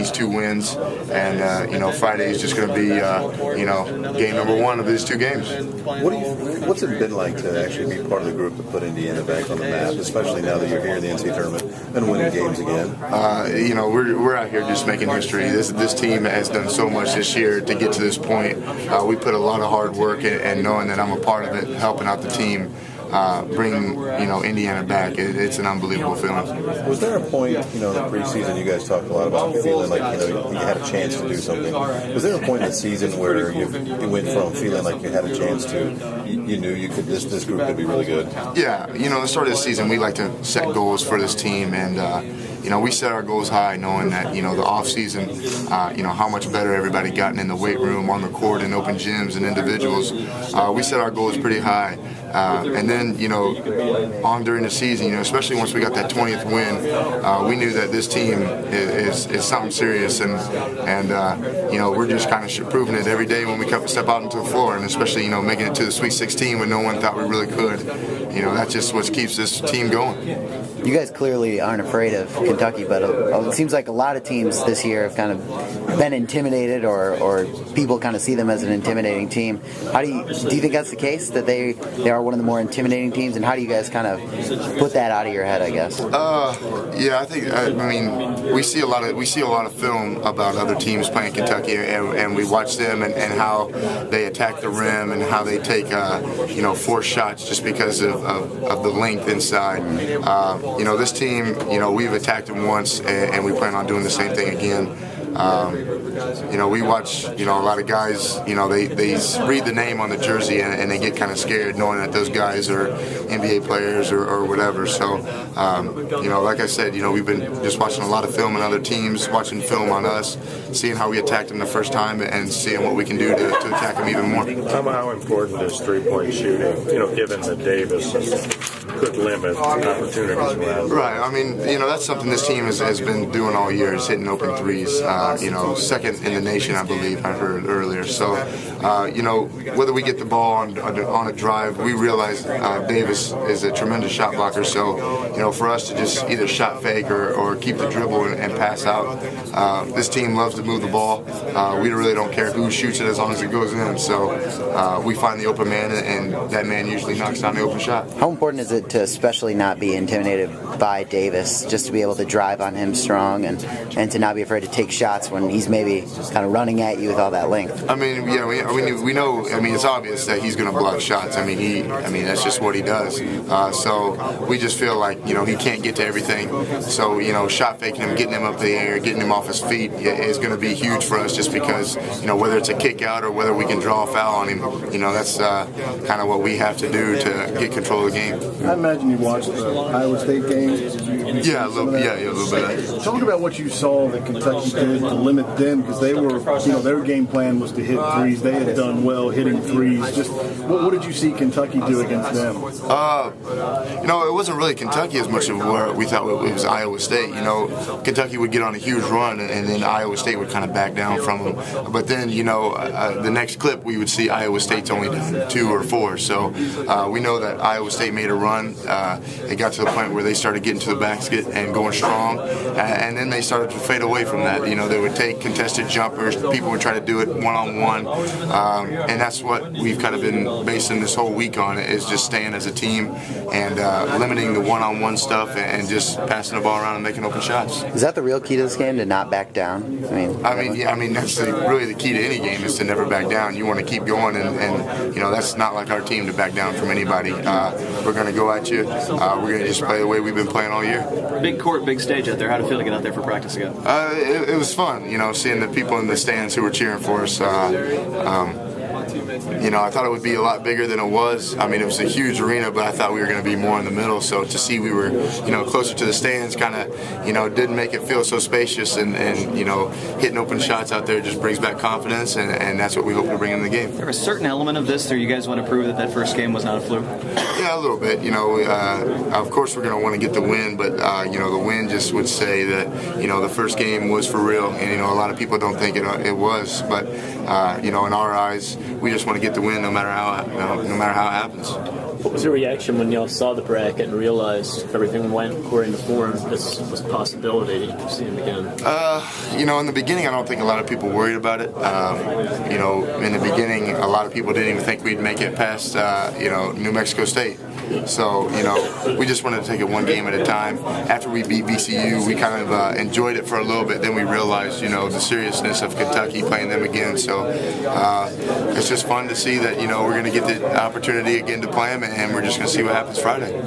these 2 wins, and Friday is just going to be game number 1 of these 2 games. What's it been like to actually be part of the group that put Indiana back on the map, especially now that you're here in the NCAA tournament and winning games again? We're out here just making history. This team has done so much this year to get to this point. We put a lot of hard work, and knowing that I'm a part of it, helping out the team, bringing Indiana back, it's an unbelievable feeling. Was there a point in the preseason you guys talked a lot about feeling like you had a chance to do something? Was there a point in the season where you went from feeling like you had a chance to you knew you could this group could be really good? Yeah, the start of the season we like to set goals for this team, and we set our goals high, knowing that the off season, how much better everybody gotten in the weight room, on the court, in open gyms and individuals. We set our goals pretty high. And then, on during the season, especially once we got that 20th win, we knew that this team is something serious, and we're just kind of proving it every day when we step out into the floor, and especially, making it to the Sweet 16 when no one thought we really could. That's just what keeps this team going. You guys clearly aren't afraid of Kentucky, but it seems like a lot of teams this year have kind of been intimidated, or people kind of see them as an intimidating team. Do you think that's the case, that they are one of the more intimidating teams, and how do you guys kind of put that out of your head, I guess? Yeah, I mean, we see a lot of film about other teams playing Kentucky, and we watch them and how they attack the rim and how they take forced shots just because of the length inside. This team, we've attacked them once, and we plan on doing the same thing again. We watch, a lot of guys, they read the name on the jersey and they get kind of scared knowing that those guys are NBA players or whatever. So, like I said, we've been just watching a lot of film on other teams, watching film on us, seeing how we attacked them the first time and seeing what we can do to attack them even more. How important is three-point shooting, given that Davis could limit opportunities around? Right. I mean, that's something this team has been doing all year, is hitting open threes. Second in the nation, I believe, I heard earlier. So, whether we get the ball on a drive, we realize Davis is a tremendous shot blocker. So, for us to just either shot fake or keep the dribble and pass out, this team loves to move the ball. We really don't care who shoots it as long as it goes in. So, we find the open man, and that man usually knocks down the open shot. How important is it to especially not be intimidated by Davis, just to be able to drive on him strong and to not be afraid to take shots when he's maybe kind of running at you with all that length? I mean, yeah, we know. I mean, it's obvious that he's going to block shots. I mean, that's just what he does. So we just feel like he can't get to everything. So shot faking him, getting him up the air, getting him off his feet is going to be huge for us. Just because whether it's a kick out or whether we can draw a foul on him, that's kind of what we have to do to get control of the game. I imagine you watched the Iowa State game. Yeah, a little bit. Talk about what you saw that Kentucky did to limit them, because they were, their game plan was to hit threes. They had done well hitting threes. Just what did you see Kentucky do against them? It wasn't really Kentucky as much as where we thought it was Iowa State. Kentucky would get on a huge run, and then Iowa State would kind of back down from them. But then, the next clip we would see Iowa State's only down 2 or 4. So we know that Iowa State made a run. It got to the point where they started getting to the basket and going strong, and then they started to fade away from that. They would take contested jumpers. People would try to do it one-on-one, and that's what we've kind of been basing this whole week on, is just staying as a team and limiting the one-on-one stuff and just passing the ball around and making open shots. Is that the real key to this game, to not back down? That's really the key to any game, is to never back down. You want to keep going, and that's not like our team to back down from anybody. We're going to go at you. We're going to just play the way we've been playing all year. Big court, big stage out there. How'd it feel to get out there for practice again? It was fun, seeing the people in the stands who were cheering for us. I thought it would be a lot bigger than it was. I mean, it was a huge arena, but I thought we were going to be more in the middle. So to see we were, closer to the stands kind of, didn't make it feel so spacious. And hitting open shots out there just brings back confidence, and that's what we hope to bring in the game. There a certain element of this, or you guys want to prove that first game was not a fluke? Yeah, a little bit. Of course we're going to want to get the win, but, the win just would say that, the first game was for real. And, a lot of people don't think it was. But, in our eyes, we just want to get the win no matter how it happens. What was your reaction when y'all saw the bracket and realized if everything went according to form, this was a possibility of seeing them again? In the beginning, I don't think a lot of people worried about it. In the beginning, a lot of people didn't even think we'd make it past, New Mexico State. So, we just wanted to take it one game at a time. After we beat VCU, we kind of enjoyed it for a little bit. Then we realized, the seriousness of Kentucky playing them again. So it's just fun to see that, we're going to get the opportunity again to play them, and we're just going to see what happens Friday.